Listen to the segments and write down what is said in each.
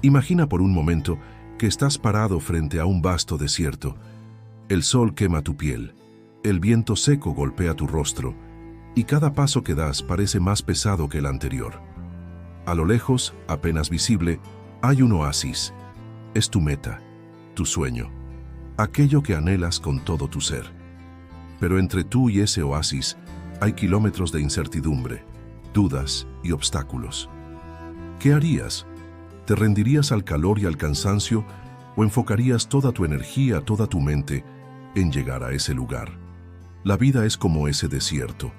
Imagina por un momento que estás parado frente a un vasto desierto. El sol quema tu piel, el viento seco golpea tu rostro y cada paso que das parece más pesado que el anterior. A lo lejos, apenas visible, hay un oasis. Es tu meta, tu sueño, aquello que anhelas con todo tu ser. Pero entre tú y ese oasis hay kilómetros de incertidumbre, dudas y obstáculos. ¿Qué harías? ¿Te rendirías al calor y al cansancio o enfocarías toda tu energía, toda tu mente en llegar a ese lugar? La vida es como ese desierto.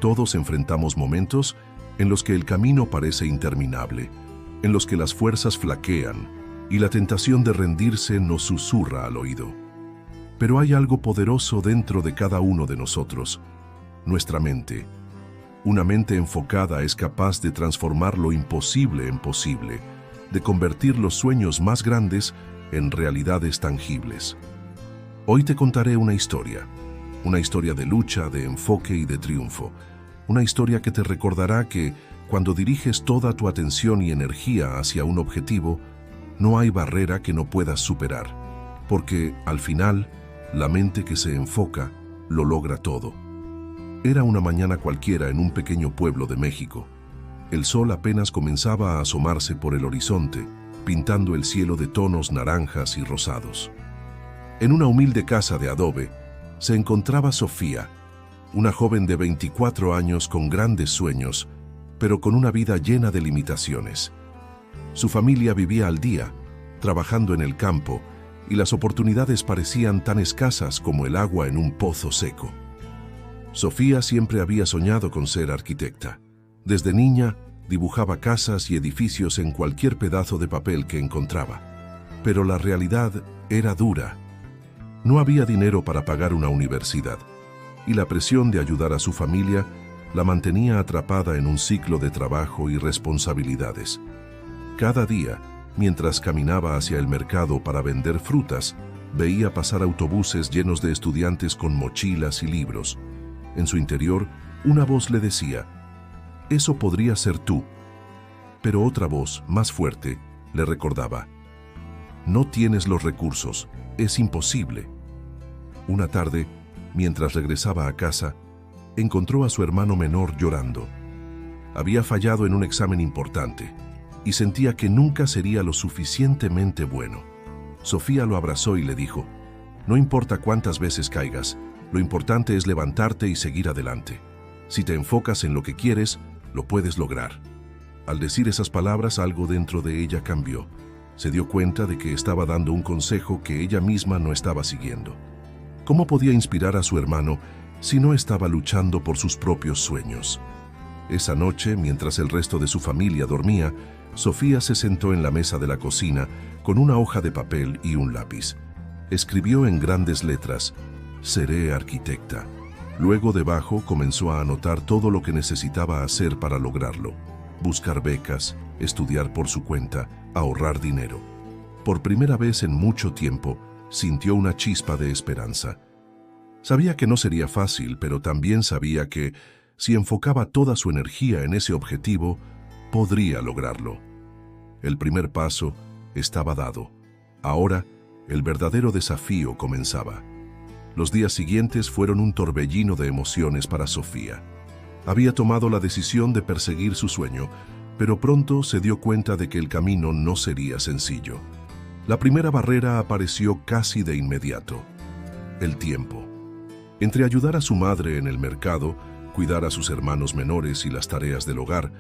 Todos enfrentamos momentos en los que el camino parece interminable, en los que las fuerzas flaquean y la tentación de rendirse nos susurra al oído. Pero hay algo poderoso dentro de cada uno de nosotros, nuestra mente. Una mente enfocada es capaz de transformar lo imposible en posible, de convertir los sueños más grandes en realidades tangibles. Hoy te contaré una historia de lucha, de enfoque y de triunfo. Una historia que te recordará que cuando diriges toda tu atención y energía hacia un objetivo, no hay barrera que no puedas superar, porque al final, la mente que se enfoca lo logra todo. Era una mañana cualquiera en un pequeño pueblo de México. El sol apenas comenzaba a asomarse por el horizonte, pintando el cielo de tonos naranjas y rosados. En una humilde casa de adobe se encontraba Sofía, una joven de 24 años con grandes sueños, pero con una vida llena de limitaciones. Su familia vivía al día, trabajando en el campo, y las oportunidades parecían tan escasas como el agua en un pozo seco. Sofía siempre había soñado con ser arquitecta. Desde niña, dibujaba casas y edificios en cualquier pedazo de papel que encontraba. Pero la realidad era dura. No había dinero para pagar una universidad, y la presión de ayudar a su familia la mantenía atrapada en un ciclo de trabajo y responsabilidades. Cada día, mientras caminaba hacia el mercado para vender frutas, veía pasar autobuses llenos de estudiantes con mochilas y libros. En su interior, una voz le decía: «Eso podría ser tú». Pero otra voz, más fuerte, le recordaba: «No tienes los recursos, es imposible». Una tarde, mientras regresaba a casa, encontró a su hermano menor llorando. Había fallado en un examen importante y sentía que nunca sería lo suficientemente bueno. Sofía lo abrazó y le dijo: «No importa cuántas veces caigas, lo importante es levantarte y seguir adelante. Si te enfocas en lo que quieres, lo puedes lograr». Al decir esas palabras, algo dentro de ella cambió. Se dio cuenta de que estaba dando un consejo que ella misma no estaba siguiendo. ¿Cómo podía inspirar a su hermano si no estaba luchando por sus propios sueños? Esa noche, mientras el resto de su familia dormía, Sofía se sentó en la mesa de la cocina con una hoja de papel y un lápiz. Escribió en grandes letras: «Seré arquitecta». Luego debajo comenzó a anotar todo lo que necesitaba hacer para lograrlo: buscar becas, estudiar por su cuenta, ahorrar dinero. Por primera vez en mucho tiempo, sintió una chispa de esperanza. Sabía que no sería fácil, pero también sabía que, si enfocaba toda su energía en ese objetivo, podría lograrlo. El primer paso estaba dado. Ahora, el verdadero desafío comenzaba. Los días siguientes fueron un torbellino de emociones para Sofía. Había tomado la decisión de perseguir su sueño, pero pronto se dio cuenta de que el camino no sería sencillo. La primera barrera apareció casi de inmediato: el tiempo. Entre ayudar a su madre en el mercado, cuidar a sus hermanos menores y las tareas del hogar,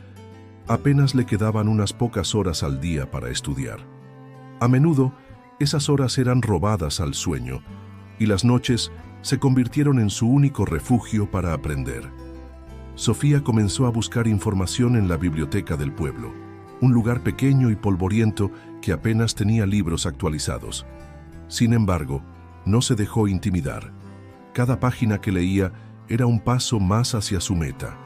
apenas le quedaban unas pocas horas al día para estudiar. A menudo, esas horas eran robadas al sueño, y las noches se convirtieron en su único refugio para aprender. Sofía comenzó a buscar información en la biblioteca del pueblo, un lugar pequeño y polvoriento que apenas tenía libros actualizados. Sin embargo, no se dejó intimidar. Cada página que leía era un paso más hacia su meta.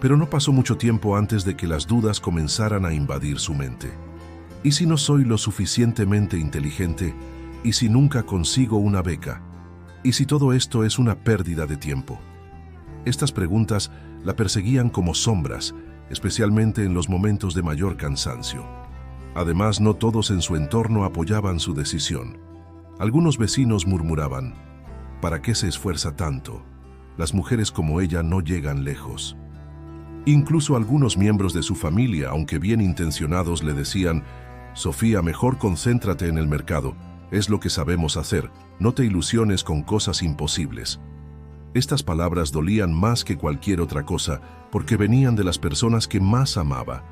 Pero no pasó mucho tiempo antes de que las dudas comenzaran a invadir su mente. ¿Y si no soy lo suficientemente inteligente? ¿Y si nunca consigo una beca? ¿Y si todo esto es una pérdida de tiempo? Estas preguntas la perseguían como sombras, especialmente en los momentos de mayor cansancio. Además, no todos en su entorno apoyaban su decisión. Algunos vecinos murmuraban: ¿para qué se esfuerza tanto? Las mujeres como ella no llegan lejos. Incluso algunos miembros de su familia, aunque bien intencionados, le decían: Sofía, mejor concéntrate en el mercado, es lo que sabemos hacer, no te ilusiones con cosas imposibles. Estas palabras dolían más que cualquier otra cosa, porque venían de las personas que más amaba.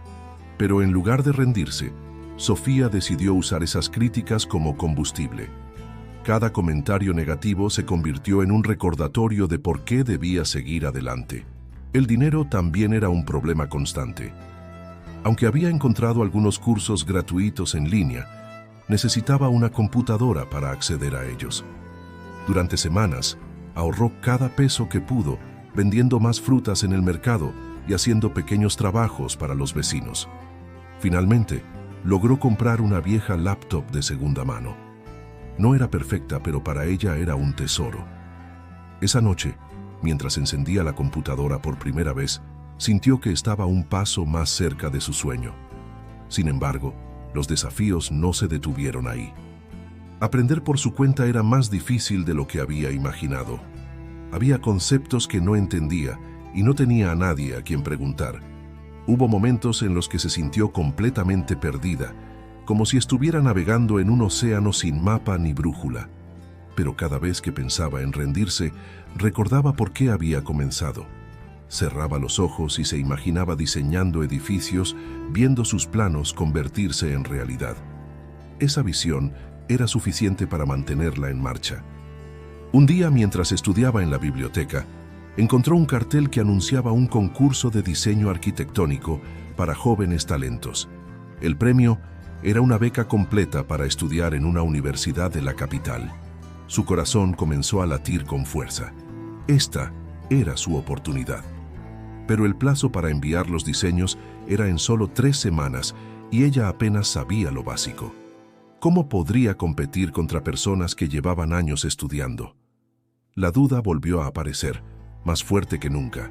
Pero en lugar de rendirse, Sofía decidió usar esas críticas como combustible. Cada comentario negativo se convirtió en un recordatorio de por qué debía seguir adelante. El dinero también era un problema constante. Aunque había encontrado algunos cursos gratuitos en línea, necesitaba una computadora para acceder a ellos. Durante semanas, ahorró cada peso que pudo, vendiendo más frutas en el mercado y haciendo pequeños trabajos para los vecinos. Finalmente, logró comprar una vieja laptop de segunda mano. No era perfecta, pero para ella era un tesoro. Esa noche, mientras encendía la computadora por primera vez, sintió que estaba un paso más cerca de su sueño. Sin embargo, los desafíos no se detuvieron ahí. Aprender por su cuenta era más difícil de lo que había imaginado. Había conceptos que no entendía y no tenía a nadie a quien preguntar. Hubo momentos en los que se sintió completamente perdida, como si estuviera navegando en un océano sin mapa ni brújula. Pero cada vez que pensaba en rendirse, recordaba por qué había comenzado. Cerraba los ojos y se imaginaba diseñando edificios, viendo sus planos convertirse en realidad. Esa visión era suficiente para mantenerla en marcha. Un día, mientras estudiaba en la biblioteca, encontró un cartel que anunciaba un concurso de diseño arquitectónico para jóvenes talentos. El premio era una beca completa para estudiar en una universidad de la capital. Su corazón comenzó a latir con fuerza. Esta era su oportunidad. Pero el plazo para enviar los diseños era en solo 3 semanas y ella apenas sabía lo básico. ¿Cómo podría competir contra personas que llevaban años estudiando? La duda volvió a aparecer, más fuerte que nunca.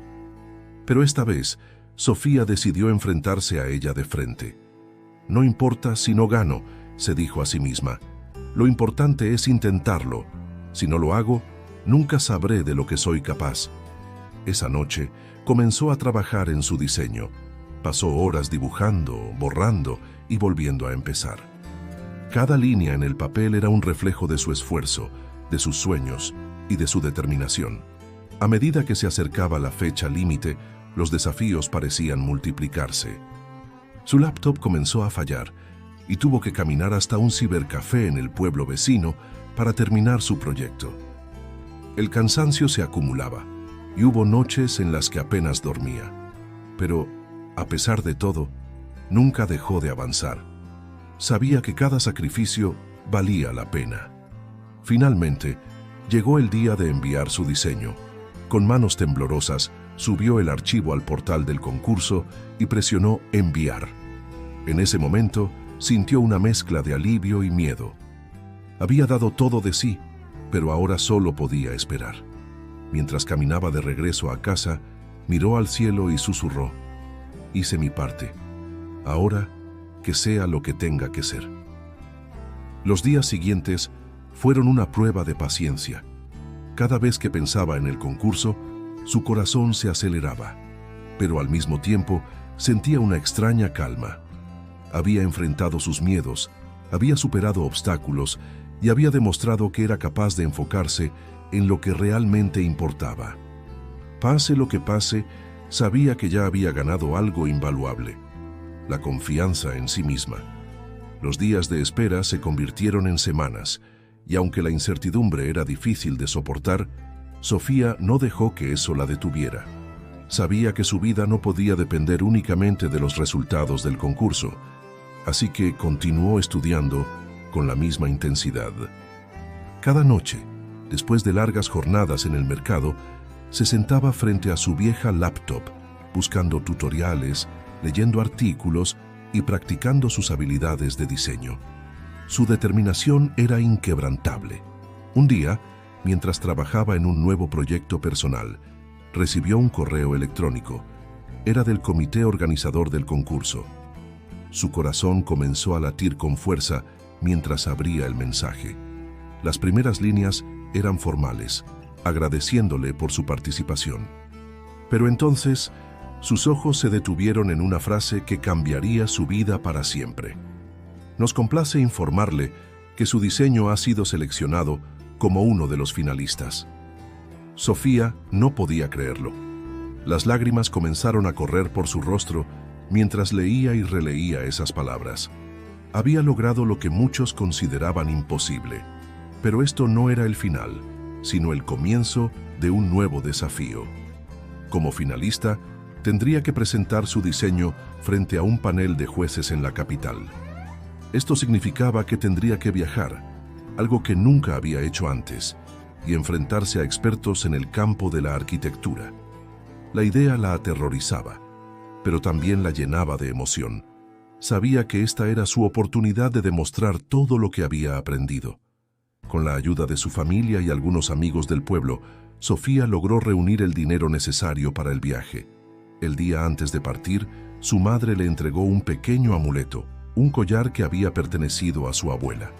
Pero esta vez, Sofía decidió enfrentarse a ella de frente. No importa si no gano, se dijo a sí misma. Lo importante es intentarlo. Si no lo hago, nunca sabré de lo que soy capaz. Esa noche, comenzó a trabajar en su diseño. Pasó horas dibujando, borrando y volviendo a empezar. Cada línea en el papel era un reflejo de su esfuerzo, de sus sueños y de su determinación. A medida que se acercaba la fecha límite, los desafíos parecían multiplicarse. Su laptop comenzó a fallar y tuvo que caminar hasta un cibercafé en el pueblo vecino para terminar su proyecto. El cansancio se acumulaba y hubo noches en las que apenas dormía. Pero, a pesar de todo, nunca dejó de avanzar. Sabía que cada sacrificio valía la pena. Finalmente, llegó el día de enviar su diseño. Con manos temblorosas, subió el archivo al portal del concurso y presionó enviar. En ese momento, sintió una mezcla de alivio y miedo. Había dado todo de sí, pero ahora solo podía esperar. Mientras caminaba de regreso a casa, miró al cielo y susurró: hice mi parte. Ahora, que sea lo que tenga que ser. Los días siguientes fueron una prueba de paciencia. Cada vez que pensaba en el concurso, su corazón se aceleraba, pero al mismo tiempo sentía una extraña calma. Había enfrentado sus miedos, había superado obstáculos y había demostrado que era capaz de enfocarse en lo que realmente importaba. Pase lo que pase, sabía que ya había ganado algo invaluable: la confianza en sí misma. Los días de espera se convirtieron en semanas, y aunque la incertidumbre era difícil de soportar, Sofía no dejó que eso la detuviera. Sabía que su vida no podía depender únicamente de los resultados del concurso, así que continuó estudiando con la misma intensidad. Cada noche, después de largas jornadas en el mercado, se sentaba frente a su vieja laptop, buscando tutoriales, leyendo artículos y practicando sus habilidades de diseño. Su determinación era inquebrantable. Un día, mientras trabajaba en un nuevo proyecto personal, recibió un correo electrónico. Era del comité organizador del concurso. Su corazón comenzó a latir con fuerza mientras abría el mensaje. Las primeras líneas eran formales, agradeciéndole por su participación. Pero entonces, sus ojos se detuvieron en una frase que cambiaría su vida para siempre. Nos complace informarle que su diseño ha sido seleccionado como uno de los finalistas. Sofía no podía creerlo. Las lágrimas comenzaron a correr por su rostro mientras leía y releía esas palabras. Había logrado lo que muchos consideraban imposible, pero esto no era el final, sino el comienzo de un nuevo desafío. Como finalista, tendría que presentar su diseño frente a un panel de jueces en la capital. Esto significaba que tendría que viajar, algo que nunca había hecho antes, y enfrentarse a expertos en el campo de la arquitectura. La idea la aterrorizaba, pero también la llenaba de emoción. Sabía que esta era su oportunidad de demostrar todo lo que había aprendido. Con la ayuda de su familia y algunos amigos del pueblo, Sofía logró reunir el dinero necesario para el viaje. El día antes de partir, su madre le entregó un pequeño amuleto, un collar que había pertenecido a su abuela.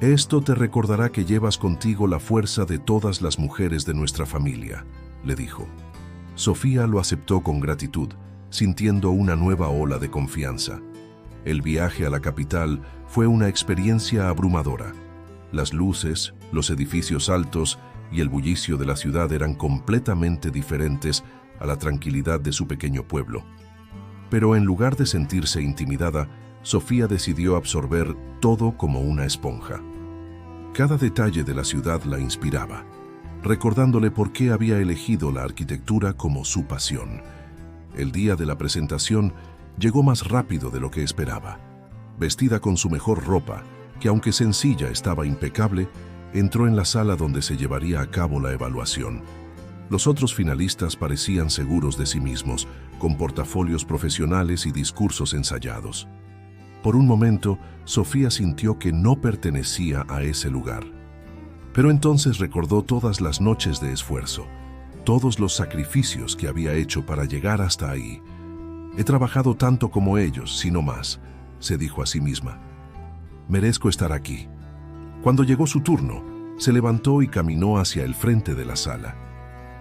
«Esto te recordará que llevas contigo la fuerza de todas las mujeres de nuestra familia», le dijo. Sofía lo aceptó con gratitud, sintiendo una nueva ola de confianza. El viaje a la capital fue una experiencia abrumadora. Las luces, los edificios altos y el bullicio de la ciudad eran completamente diferentes a la tranquilidad de su pequeño pueblo. Pero en lugar de sentirse intimidada, Sofía decidió absorber todo como una esponja. Cada detalle de la ciudad la inspiraba, recordándole por qué había elegido la arquitectura como su pasión. El día de la presentación llegó más rápido de lo que esperaba. Vestida con su mejor ropa, que aunque sencilla estaba impecable, entró en la sala donde se llevaría a cabo la evaluación. Los otros finalistas parecían seguros de sí mismos, con portafolios profesionales y discursos ensayados. Por un momento, Sofía sintió que no pertenecía a ese lugar. Pero entonces recordó todas las noches de esfuerzo, todos los sacrificios que había hecho para llegar hasta ahí. «He trabajado tanto como ellos, si no más», se dijo a sí misma. «Merezco estar aquí». Cuando llegó su turno, se levantó y caminó hacia el frente de la sala.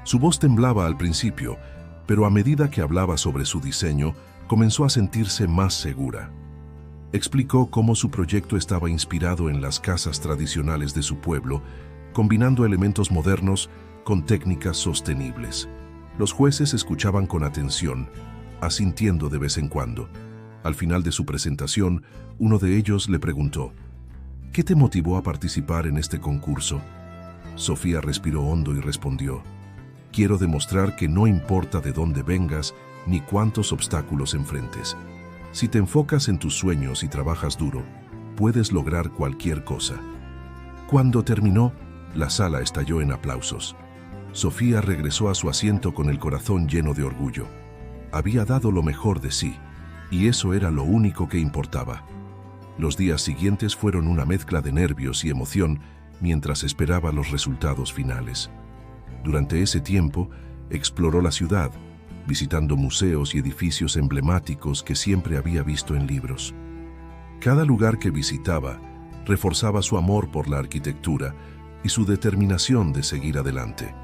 Su voz temblaba al principio, pero a medida que hablaba sobre su diseño, comenzó a sentirse más segura. Explicó cómo su proyecto estaba inspirado en las casas tradicionales de su pueblo, combinando elementos modernos con técnicas sostenibles. Los jueces escuchaban con atención, asintiendo de vez en cuando. Al final de su presentación, uno de ellos le preguntó: «¿Qué te motivó a participar en este concurso?». Sofía respiró hondo y respondió: «Quiero demostrar que no importa de dónde vengas ni cuántos obstáculos enfrentes. Si te enfocas en tus sueños y trabajas duro, puedes lograr cualquier cosa». Cuando terminó, la sala estalló en aplausos. Sofía regresó a su asiento con el corazón lleno de orgullo. Había dado lo mejor de sí, y eso era lo único que importaba. Los días siguientes fueron una mezcla de nervios y emoción mientras esperaba los resultados finales. Durante ese tiempo, exploró la ciudad, visitando museos y edificios emblemáticos que siempre había visto en libros. Cada lugar que visitaba reforzaba su amor por la arquitectura y su determinación de seguir adelante,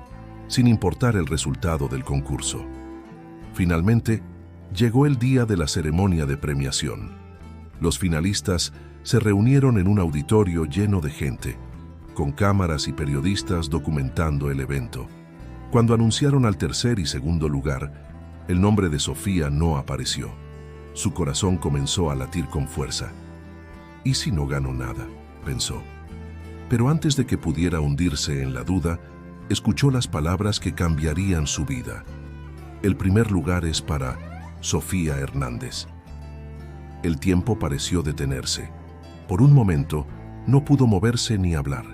sin importar el resultado del concurso. Finalmente, llegó el día de la ceremonia de premiación. Los finalistas se reunieron en un auditorio lleno de gente, con cámaras y periodistas documentando el evento. Cuando anunciaron al tercer y segundo lugar, el nombre de Sofía no apareció. Su corazón comenzó a latir con fuerza. «¿Y si no gano nada?», pensó. Pero antes de que pudiera hundirse en la duda, escuchó las palabras que cambiarían su vida. «El primer lugar es para Sofía Hernández». El tiempo pareció detenerse. Por un momento, no pudo moverse ni hablar.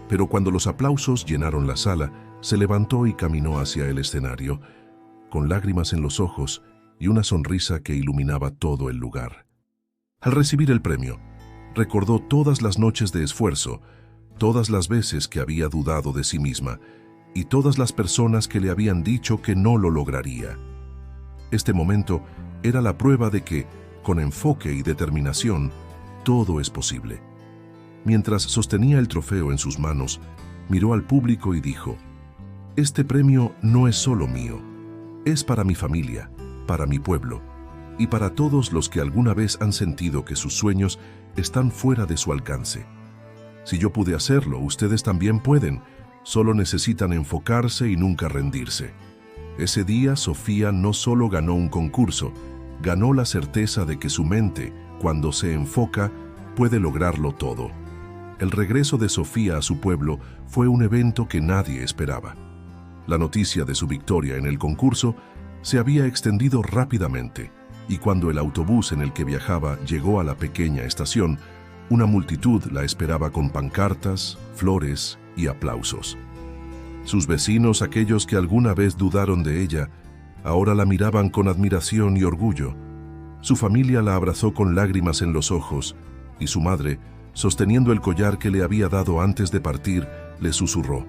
Pero cuando los aplausos llenaron la sala, se levantó y caminó hacia el escenario, con lágrimas en los ojos y una sonrisa que iluminaba todo el lugar. Al recibir el premio, recordó todas las noches de esfuerzo, todas las veces que había dudado de sí misma y todas las personas que le habían dicho que no lo lograría. Este momento era la prueba de que, con enfoque y determinación, todo es posible. Mientras sostenía el trofeo en sus manos, miró al público y dijo: «Este premio no es solo mío, es para mi familia, para mi pueblo y para todos los que alguna vez han sentido que sus sueños están fuera de su alcance. Si yo pude hacerlo, ustedes también pueden, solo necesitan enfocarse y nunca rendirse». Ese día, Sofía no solo ganó un concurso, ganó la certeza de que su mente, cuando se enfoca, puede lograrlo todo. El regreso de Sofía a su pueblo fue un evento que nadie esperaba. La noticia de su victoria en el concurso se había extendido rápidamente, y cuando el autobús en el que viajaba llegó a la pequeña estación, una multitud la esperaba con pancartas, flores y aplausos. Sus vecinos, aquellos que alguna vez dudaron de ella, ahora la miraban con admiración y orgullo. Su familia la abrazó con lágrimas en los ojos, y su madre, sosteniendo el collar que le había dado antes de partir, le susurró: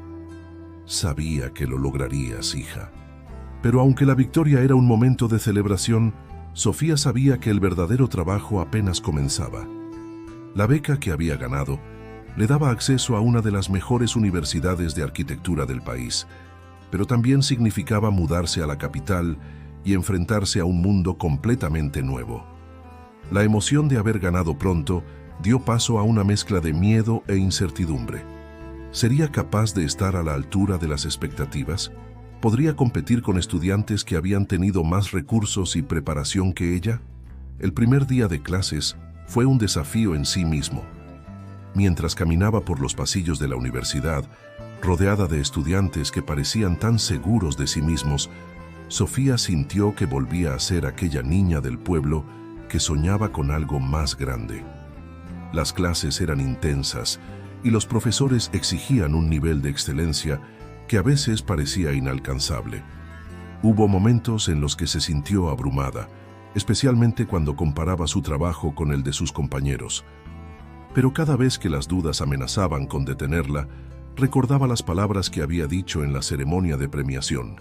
«Sabía que lo lograrías, hija». Pero aunque la victoria era un momento de celebración, Sofía sabía que el verdadero trabajo apenas comenzaba. La beca que había ganado le daba acceso a una de las mejores universidades de arquitectura del país, pero también significaba mudarse a la capital y enfrentarse a un mundo completamente nuevo. La emoción de haber ganado pronto dio paso a una mezcla de miedo e incertidumbre. ¿Sería capaz de estar a la altura de las expectativas? ¿Podría competir con estudiantes que habían tenido más recursos y preparación que ella? El primer día de clases fue un desafío en sí mismo. Mientras caminaba por los pasillos de la universidad, rodeada de estudiantes que parecían tan seguros de sí mismos, Sofía sintió que volvía a ser aquella niña del pueblo que soñaba con algo más grande. Las clases eran intensas y los profesores exigían un nivel de excelencia que a veces parecía inalcanzable. Hubo momentos en los que se sintió abrumada, especialmente cuando comparaba su trabajo con el de sus compañeros. Pero cada vez que las dudas amenazaban con detenerla, recordaba las palabras que había dicho en la ceremonia de premiación: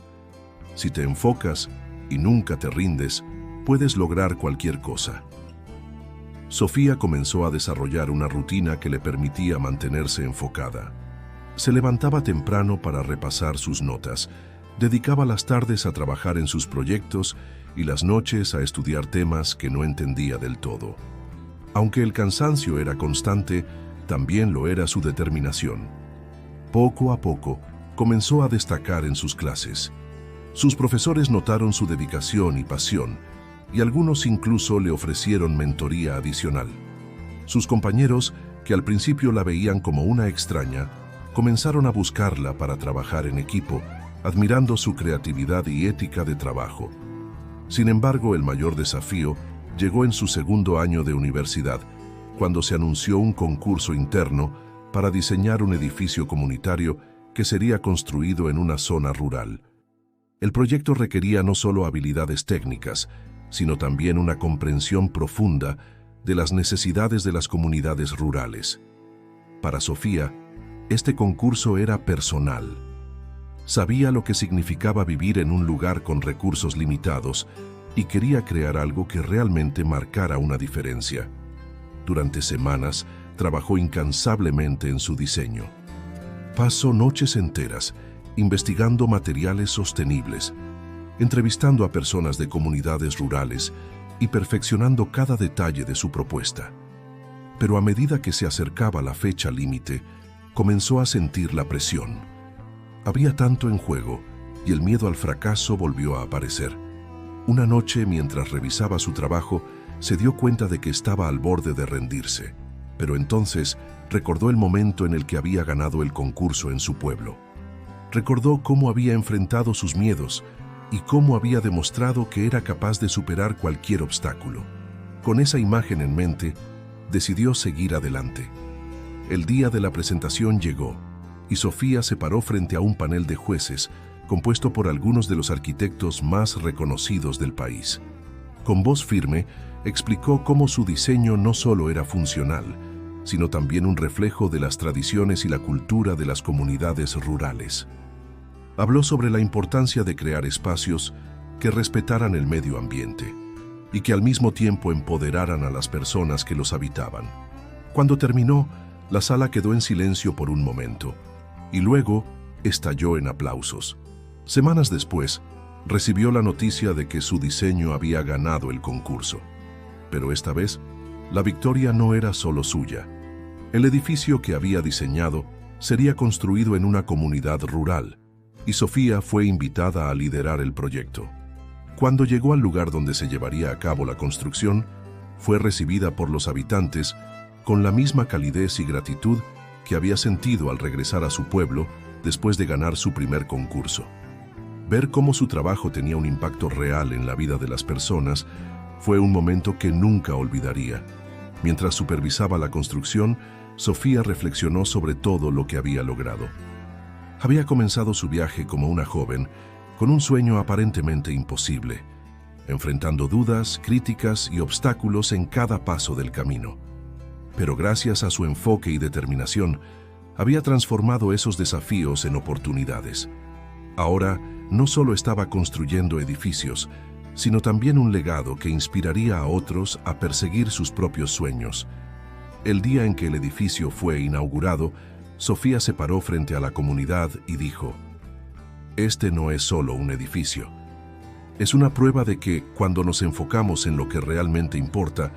«Si te enfocas y nunca te rindes, puedes lograr cualquier cosa». Sofía comenzó a desarrollar una rutina que le permitía mantenerse enfocada. Se levantaba temprano para repasar sus notas, dedicaba las tardes a trabajar en sus proyectos y las noches a estudiar temas que no entendía del todo. Aunque el cansancio era constante, también lo era su determinación. Poco a poco, comenzó a destacar en sus clases. Sus profesores notaron su dedicación y pasión, y algunos incluso le ofrecieron mentoría adicional. Sus compañeros, que al principio la veían como una extraña, comenzaron a buscarla para trabajar en equipo, admirando su creatividad y ética de trabajo. Sin embargo, el mayor desafío llegó en su segundo año de universidad, cuando se anunció un concurso interno para diseñar un edificio comunitario que sería construido en una zona rural. El proyecto requería no solo habilidades técnicas, sino también una comprensión profunda de las necesidades de las comunidades rurales. Para Sofía, este concurso era personal. Sabía lo que significaba vivir en un lugar con recursos limitados y quería crear algo que realmente marcara una diferencia. Durante semanas, trabajó incansablemente en su diseño. Pasó noches enteras investigando materiales sostenibles, entrevistando a personas de comunidades rurales y perfeccionando cada detalle de su propuesta. Pero a medida que se acercaba la fecha límite, comenzó a sentir la presión. Había tanto en juego y el miedo al fracaso volvió a aparecer. Una noche, mientras revisaba su trabajo, se dio cuenta de que estaba al borde de rendirse. Pero entonces recordó el momento en el que había ganado el concurso en su pueblo. Recordó cómo había enfrentado sus miedos y cómo había demostrado que era capaz de superar cualquier obstáculo. Con esa imagen en mente, decidió seguir adelante. El día de la presentación llegó y Sofía se paró frente a un panel de jueces compuesto por algunos de los arquitectos más reconocidos del país. Con voz firme, explicó cómo su diseño no solo era funcional, sino también un reflejo de las tradiciones y la cultura de las comunidades rurales. Habló sobre la importancia de crear espacios que respetaran el medio ambiente, y que al mismo tiempo empoderaran a las personas que los habitaban. Cuando terminó, la sala quedó en silencio por un momento, y luego estalló en aplausos. Semanas después, recibió la noticia de que su diseño había ganado el concurso. Pero esta vez, la victoria no era solo suya. El edificio que había diseñado sería construido en una comunidad rural, y Sofía fue invitada a liderar el proyecto. Cuando llegó al lugar donde se llevaría a cabo la construcción, fue recibida por los habitantes con la misma calidez y gratitud que había sentido al regresar a su pueblo después de ganar su primer concurso. Ver cómo su trabajo tenía un impacto real en la vida de las personas fue un momento que nunca olvidaría. Mientras supervisaba la construcción, Sofía reflexionó sobre todo lo que había logrado. Había comenzado su viaje como una joven, con un sueño aparentemente imposible, enfrentando dudas, críticas y obstáculos en cada paso del camino. Pero gracias a su enfoque y determinación, había transformado esos desafíos en oportunidades. Ahora, no solo estaba construyendo edificios, sino también un legado que inspiraría a otros a perseguir sus propios sueños. El día en que el edificio fue inaugurado, Sofía se paró frente a la comunidad y dijo: "Este no es solo un edificio. Es una prueba de que, cuando nos enfocamos en lo que realmente importa,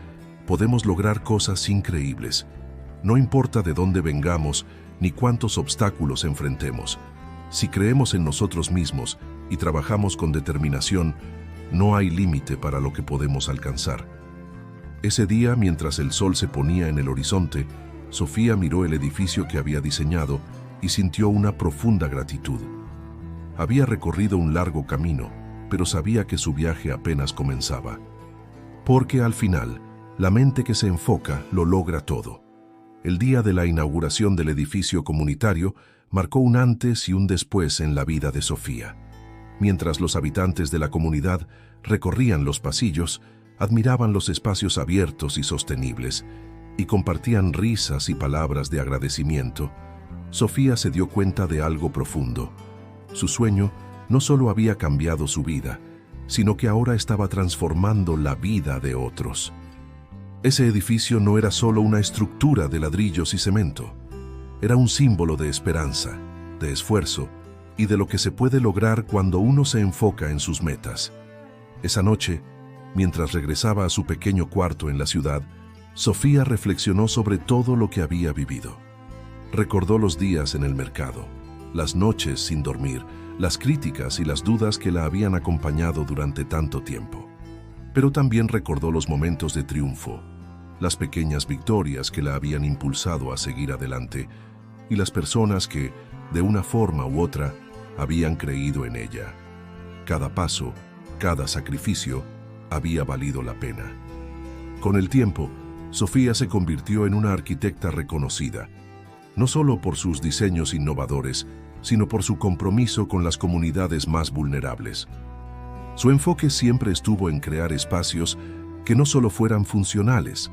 podemos lograr cosas increíbles. No importa de dónde vengamos ni cuántos obstáculos enfrentemos. Si creemos en nosotros mismos y trabajamos con determinación, no hay límite para lo que podemos alcanzar". Ese día, mientras el sol se ponía en el horizonte, Sofía miró el edificio que había diseñado y sintió una profunda gratitud. Había recorrido un largo camino, pero sabía que su viaje apenas comenzaba. Porque al final, la mente que se enfoca lo logra todo. El día de la inauguración del edificio comunitario marcó un antes y un después en la vida de Sofía. Mientras los habitantes de la comunidad recorrían los pasillos, admiraban los espacios abiertos y sostenibles, y compartían risas y palabras de agradecimiento, Sofía se dio cuenta de algo profundo. Su sueño no solo había cambiado su vida, sino que ahora estaba transformando la vida de otros. Ese edificio no era solo una estructura de ladrillos y cemento. Era un símbolo de esperanza, de esfuerzo y de lo que se puede lograr cuando uno se enfoca en sus metas. Esa noche, mientras regresaba a su pequeño cuarto en la ciudad, Sofía reflexionó sobre todo lo que había vivido. Recordó los días en el mercado, las noches sin dormir, las críticas y las dudas que la habían acompañado durante tanto tiempo. Pero también recordó los momentos de triunfo, las pequeñas victorias que la habían impulsado a seguir adelante y las personas que, de una forma u otra, habían creído en ella. Cada paso, cada sacrificio, había valido la pena. Con el tiempo, Sofía se convirtió en una arquitecta reconocida, no solo por sus diseños innovadores, sino por su compromiso con las comunidades más vulnerables. Su enfoque siempre estuvo en crear espacios que no solo fueran funcionales,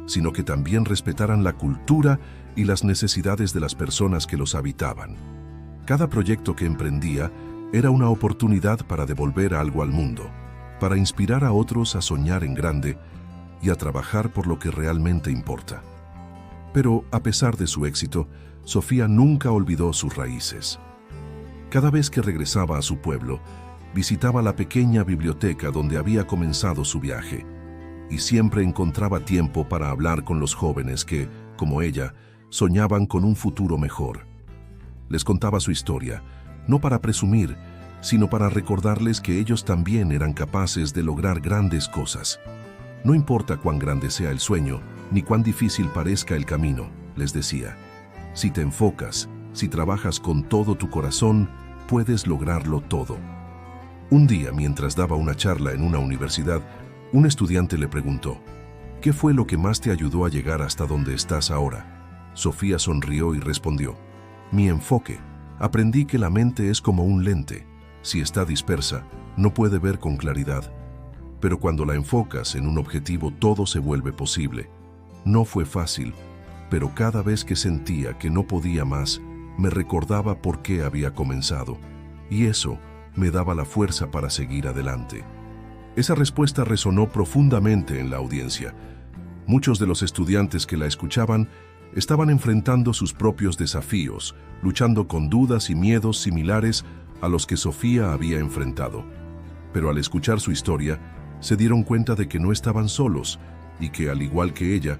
sino que también respetaran la cultura y las necesidades de las personas que los habitaban. Cada proyecto que emprendía era una oportunidad para devolver algo al mundo, para inspirar a otros a soñar en grande y a trabajar por lo que realmente importa. Pero, a pesar de su éxito, Sofía nunca olvidó sus raíces. Cada vez que regresaba a su pueblo, visitaba la pequeña biblioteca donde había comenzado su viaje, y siempre encontraba tiempo para hablar con los jóvenes que, como ella, soñaban con un futuro mejor. Les contaba su historia, no para presumir, sino para recordarles que ellos también eran capaces de lograr grandes cosas. No importa cuán grande sea el sueño, ni cuán difícil parezca el camino, les decía. Si te enfocas, si trabajas con todo tu corazón, puedes lograrlo todo. Un día, mientras daba una charla en una universidad, un estudiante le preguntó: ¿qué fue lo que más te ayudó a llegar hasta donde estás ahora? Sofía sonrió y respondió: mi enfoque. Aprendí que la mente es como un lente. Si está dispersa, no puede ver con claridad. Pero cuando la enfocas en un objetivo, todo se vuelve posible. No fue fácil, pero cada vez que sentía que no podía más, me recordaba por qué había comenzado, y eso me daba la fuerza para seguir adelante. Esa respuesta resonó profundamente en la audiencia. Muchos de los estudiantes que la escuchaban estaban enfrentando sus propios desafíos, luchando con dudas y miedos similares a los que Sofía había enfrentado. Pero al escuchar su historia, se dieron cuenta de que no estaban solos y que, al igual que ella,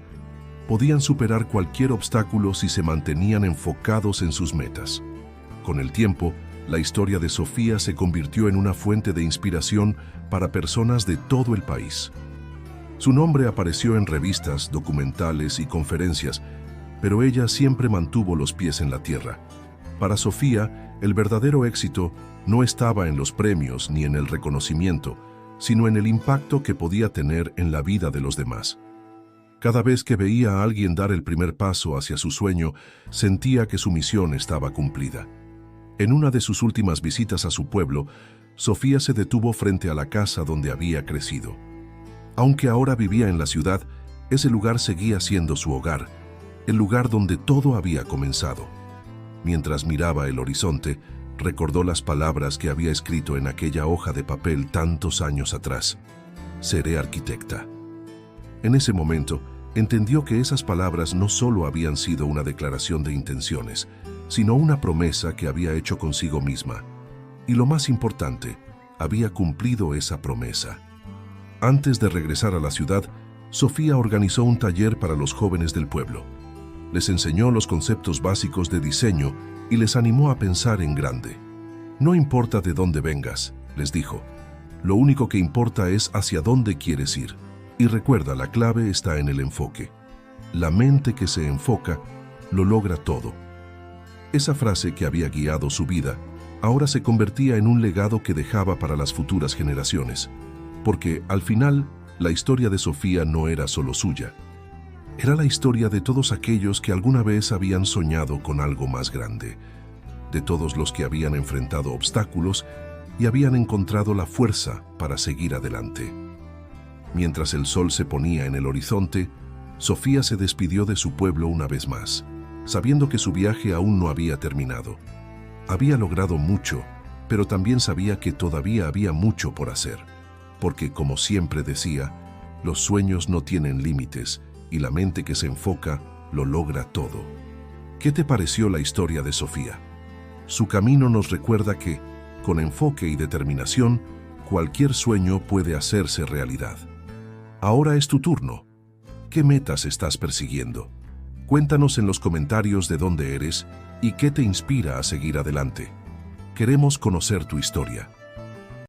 podían superar cualquier obstáculo si se mantenían enfocados en sus metas. Con el tiempo, la historia de Sofía se convirtió en una fuente de inspiración para personas de todo el país. Su nombre apareció en revistas, documentales y conferencias, pero ella siempre mantuvo los pies en la tierra. Para Sofía, el verdadero éxito no estaba en los premios ni en el reconocimiento, sino en el impacto que podía tener en la vida de los demás. Cada vez que veía a alguien dar el primer paso hacia su sueño, sentía que su misión estaba cumplida. En una de sus últimas visitas a su pueblo, Sofía se detuvo frente a la casa donde había crecido. Aunque ahora vivía en la ciudad, ese lugar seguía siendo su hogar, el lugar donde todo había comenzado. Mientras miraba el horizonte, recordó las palabras que había escrito en aquella hoja de papel tantos años atrás: «Seré arquitecta». En ese momento, entendió que esas palabras no solo habían sido una declaración de intenciones, sino una promesa que había hecho consigo misma. Y lo más importante, había cumplido esa promesa. Antes de regresar a la ciudad, Sofía organizó un taller para los jóvenes del pueblo. Les enseñó los conceptos básicos de diseño y les animó a pensar en grande. «No importa de dónde vengas», les dijo. «Lo único que importa es hacia dónde quieres ir. Y recuerda, la clave está en el enfoque. La mente que se enfoca lo logra todo». Esa frase que había guiado su vida ahora se convertía en un legado que dejaba para las futuras generaciones. Porque, al final, la historia de Sofía no era solo suya. Era la historia de todos aquellos que alguna vez habían soñado con algo más grande, de todos los que habían enfrentado obstáculos y habían encontrado la fuerza para seguir adelante. Mientras el sol se ponía en el horizonte, Sofía se despidió de su pueblo una vez más, sabiendo que su viaje aún no había terminado. Había logrado mucho, pero también sabía que todavía había mucho por hacer, porque, como siempre decía, los sueños no tienen límites y la mente que se enfoca lo logra todo. ¿Qué te pareció la historia de Sofía? Su camino nos recuerda que, con enfoque y determinación, cualquier sueño puede hacerse realidad. Ahora es tu turno. ¿Qué metas estás persiguiendo? Cuéntanos en los comentarios de dónde eres y qué te inspira a seguir adelante. Queremos conocer tu historia.